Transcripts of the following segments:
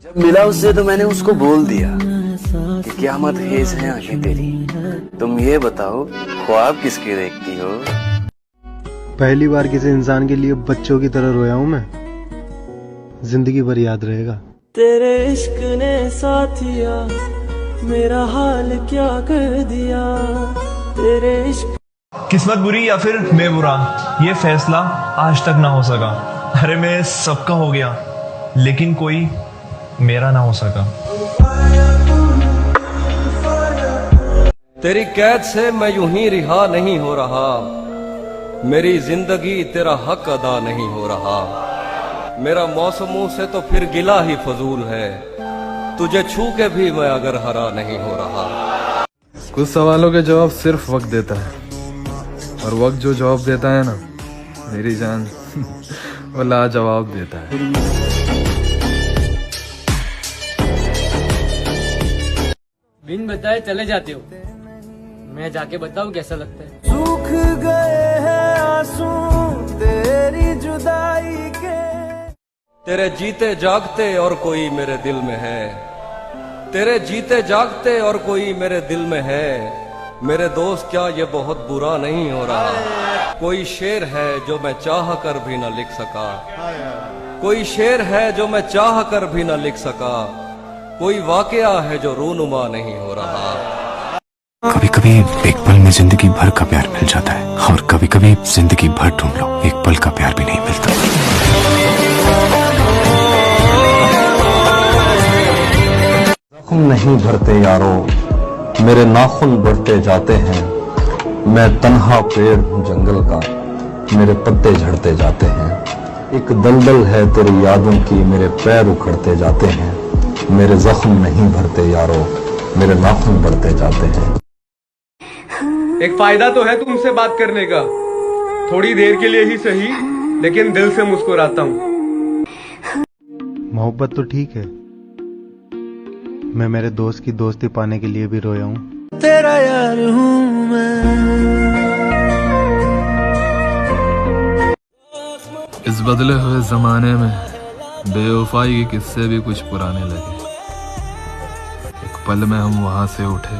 जब मिला उससे तो मैंने उसको बोल दिया कि क़यामत खेज है आंखें तेरी, तुम ये बताओ ख्वाब किसके देखती हो। पहली बार किसी इंसान के लिए बच्चों की तरह रोया हूं मैं, जिंदगी भर याद रहेगा। तेरे इश्क ने साथिया मेरा हाल क्या कर दिया, तेरे इश्क। किस्मत बुरी या फिर मैं बुरा, ये फैसला आज तक ना हो सका। अरे मैं सबका हो गया लेकिन कोई मेरा ना हो सका। तेरी कैद से मैं यूं ही रिहा नहीं हो रहा, मेरी जिंदगी तेरा हक अदा नहीं हो रहा। मेरा मौसमों से तो फिर गिला ही फजूल है, तुझे छू के भी मैं अगर हरा नहीं हो रहा। कुछ सवालों के जवाब सिर्फ वक्त देता है, और वक्त जो जवाब देता है ना मेरी जान वो लाजवाब देता है। बिन बताए चले जाते हो, मैं जाके बताऊं कैसा लगता है। सूख गए हैं आंसू तेरी जुदाई के। तेरे जीते जागते और कोई मेरे दिल में है, तेरे जीते जागते और कोई मेरे दिल में है। मेरे दोस्त क्या ये बहुत बुरा नहीं हो रहा। कोई शेर है जो मैं चाह कर भी न लिख सका, कोई शेर है जो मैं चाह कर भी न लिख सका। कोई वाकया है जो रूनुमा नहीं हो रहा। कभी कभी एक पल में जिंदगी भर का प्यार मिल जाता है, और कभी कभी जिंदगी भर ढूंढ लो एक पल का प्यार भी नहीं मिलता। जख्म नहीं भरते यारो, मेरे नाखून बढ़ते जाते हैं। मैं तन्हा पेड़ हूँ जंगल का, मेरे पत्ते झड़ते जाते हैं। एक दलदल है तेरी यादों की, मेरे पैर उखड़ते जाते हैं। मेरे जख्म नहीं भरते यारो, मेरे नाखून बढ़ते जाते हैं। एक फायदा तो है तुमसे बात करने का, थोड़ी देर के लिए ही सही, लेकिन दिल से मुस्कुराता हूँ। मोहब्बत तो ठीक है, मैं मेरे दोस्त की दोस्ती पाने के लिए भी रोया हूँ। तेरा यार हूँ मैं। इस बदले हुए जमाने में बेवफाई के किस्से भी कुछ पुराने लगे। एक पल में हम वहां से उठे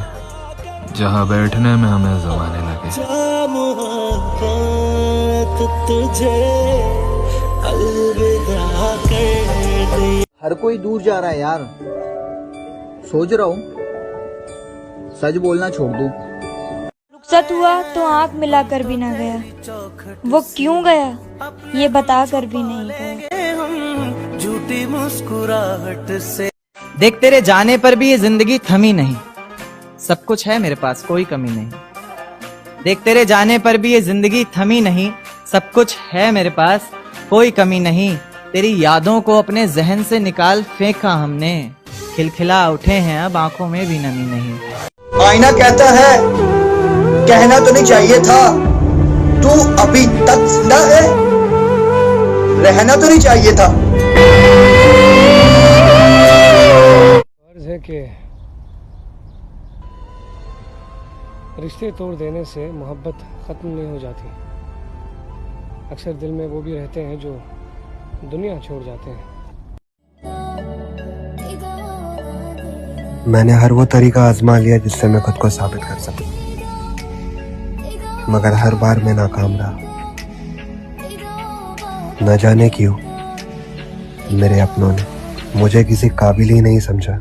जहां बैठने में हमें जमाने लगे। तुझे अलविदा कर दी। हर कोई दूर जा रहा है यार, सोच रहा हूँ सच बोलना छोड़ दूं। रुखसत हुआ तो आंख मिला कर भी ना गया, वो क्यों गया ये बता कर भी नहीं गया। झूठी मुस्कुराहट से। देख तेरे जाने पर भी ये जिंदगी थमी नहीं, सब कुछ है मेरे पास कोई कमी नहीं। देख तेरे जाने पर भी ये जिंदगी थमी नहीं, सब कुछ है मेरे पास कोई कमी नहीं। तेरी यादों को अपने जहन से निकाल फेंका हमने, खिलखिला उठे हैं अब आंखों में भी नमी नहीं। आईना कहता है कहना तो नहीं चाहिए था, तू अभी तक जिंदा है, रहना तो नहीं चाहिए था। फर्ज है कि रिश्ते तोड़ देने से मोहब्बत ख़त्म नहीं हो जाती। अक्सर दिल में वो भी रहते हैं जो दुनिया छोड़ जाते हैं। मैंने हर वो तरीका आजमा लिया जिससे मैं खुद को साबित कर सकूं, मगर हर बार मैं नाकाम रहा। न जाने क्यों मेरे अपनों ने मुझे किसी काबिल ही नहीं समझा।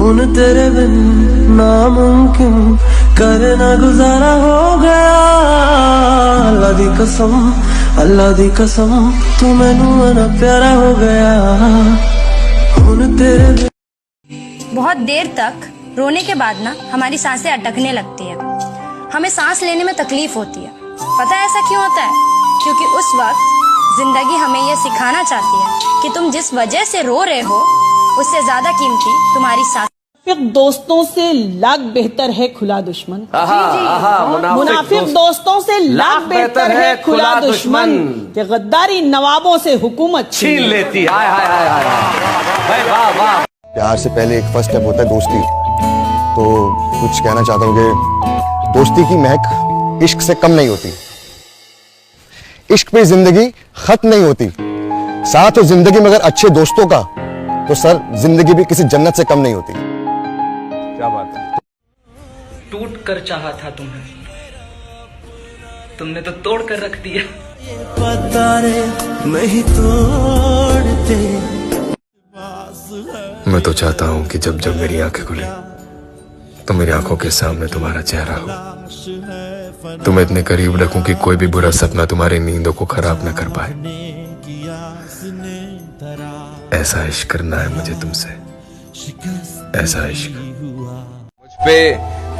उन तेरे बिन नामुमकिन करना गुजारा हो गया। अल्लाह दी कसम, अल्लाह दी कसम, तू मैनू ना प्यारा हो गया। उन तेरे बिन। बहुत देर तक रोने के बाद ना हमारी सांसें अटकने लगती है, हमें सांस लेने में तकलीफ होती है। पता है ऐसा क्यों होता है? क्योंकि उस वक्त जिंदगी हमें यह सिखाना चाहती है कि तुम जिस वजह से रो रहे हो उससे ज्यादा कीमती तुम्हारी सांस। दोस्तों से लाख बेहतर है खुला दुश्मन। मुनाफिक दोस्तों से लाख बेहतर है खुला दुश्मन, कि गद्दारी नवाबों से हुकूमत छीन लेती। हाय हाय हाय हाय वाह वाह। प्यार से पहले एक फर्स्ट स्टेप होता है दोस्ती। तो कुछ कहना चाहता हूँ कि दोस्ती की महक इश्क से कम नहीं होती। इश्क पे जिंदगी खत्म नहीं होती, साथ हो जिंदगी में अगर अच्छे दोस्तों का, तो सर जिंदगी भी किसी जन्नत से कम नहीं होती। क्या बात है। टूट कर चाहा था तुम्हें, तुमने तो तोड़ कर रख दिया। पता नहीं तोड़ते। मैं तो चाहता हूँ कि जब जब मेरी आंखें खुले तो मेरी आंखों के सामने तुम्हारा चेहरा हो, तुम्हें इतने करीब रखूं कि कोई भी बुरा सपना तुम्हारी नींदों को खराब न कर पाए। ऐसा इश्क करना है मुझे तुमसे, ऐसा इश्क। मुझ पे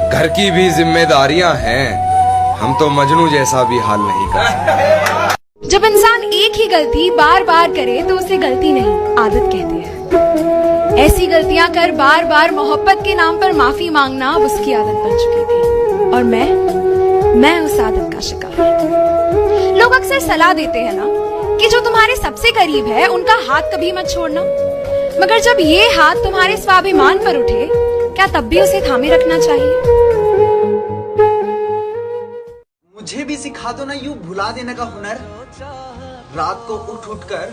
घर की भी जिम्मेदारियां हैं, हम तो मजनू जैसा भी हाल नहीं कर सकते। जब इंसान एक ही गलती बार बार करे तो उसे गलती नहीं, आदत कहते हैं। ऐसी गलतियां कर बार बार मोहब्बत के नाम पर माफी मांगना अब उसकी आदत बन चुकी थी, और मैं उस आदत का शिकार। लोग अक्सर सलाह देते हैं ना कि जो तुम्हारे सबसे करीब है उनका हाथ कभी मत छोड़ना, मगर जब ये हाथ तुम्हारे स्वाभिमान पर उठे, क्या तब भी उसे थामे रखना चाहिए? मुझे भी सिखा दो ना यूं भुला देने का हुनर, रात को उठ उठ कर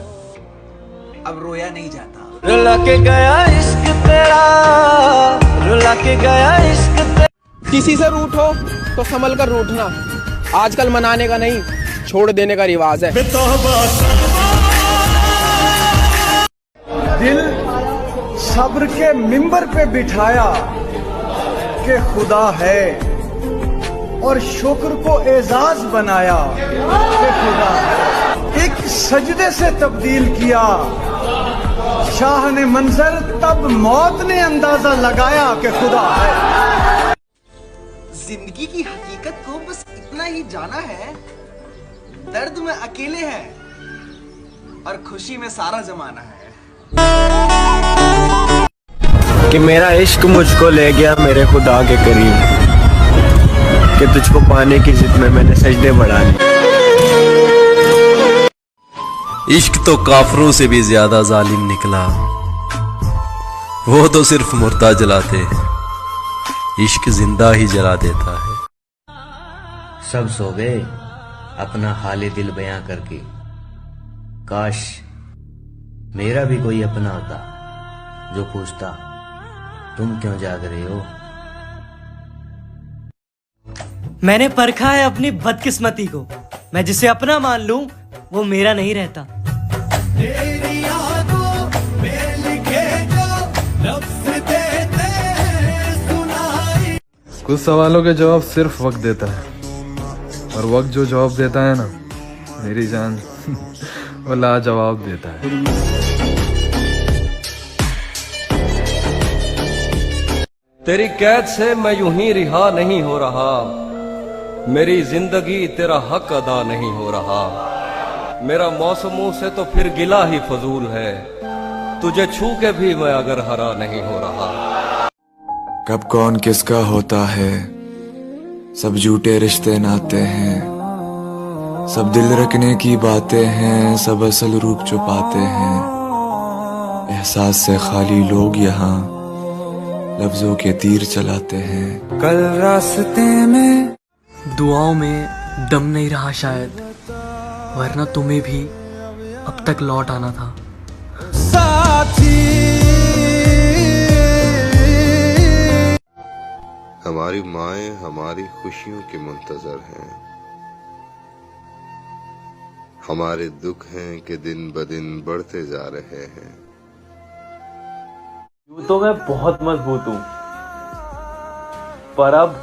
अब रोया नहीं जाता। रुला के गया इश्क तेरा, रुला के गया इश्क तेरा। किसी से रूठो तो संभल कर रूठना, आजकल मनाने का नहीं छोड़ देने का रिवाज है। दिल सब्र के मिंबर पे बिठाया कि खुदा है, और शुक्र को एजाज बनाया कि खुदा है। एक सजदे से तब्दील किया शाह ने मंजर, तब मौत ने अंदाजा लगाया कि खुदा है। जिंदगी की हकीकत को बस इतना ही जाना है, दर्द में अकेले हैं और खुशी में सारा जमाना है। कि मेरा इश्क मुझको ले गया मेरे खुदा के करीब, कि तुझको पाने की जिद में मैंने सजदे बढ़ा लिए। इश्क तो काफरों से भी ज्यादा जालिम निकला, वो तो सिर्फ मुर्दा जलाते, इश्क जिंदा ही जला देता है। सब सो गए अपना हाले दिल बयां करके, काश मेरा भी कोई अपना होता जो पूछता तुम क्यों जाग रहे हो। मैंने परखा है अपनी बदकिस्मती को, मैं जिसे अपना मान लूं वो मेरा नहीं रहता। कुछ सवालों के जवाब सिर्फ वक्त देता है, और वक्त जो जवाब देता है ना मेरी जान वो लाजवाब देता है। तेरी कैद से मैं यूं ही रिहा नहीं हो रहा, मेरी जिंदगी तेरा हक अदा नहीं हो रहा। मेरा मौसमों से तो फिर गिला ही फजूल है, तुझे छू के भी मैं अगर हरा नहीं हो रहा। कब कौन किसका होता है, सब झूठे रिश्ते नाते हैं, सब दिल रखने की बातें हैं, सब असल रूप छुपाते हैं। एहसास से खाली लोग यहाँ लफ्जों के तीर चलाते हैं। कल रास्ते में दुआओं में दम नहीं रहा शायद, वरना तुम्हें भी अब तक लौट आना था। साथी हमारी माएं हमारी खुशियों के मुंतजर हैं, हमारे दुख हैं कि दिन ब दिन बढ़ते जा रहे हैं। यूं तो मैं बहुत मजबूत हूं, पर अब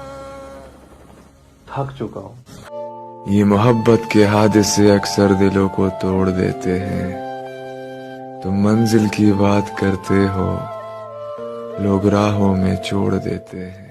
थक चुका हूं। ये मोहब्बत के हादसे अक्सर दिलों को तोड़ देते हैं। तुम मंजिल की बात करते हो, लोग राहों में छोड़ देते हैं।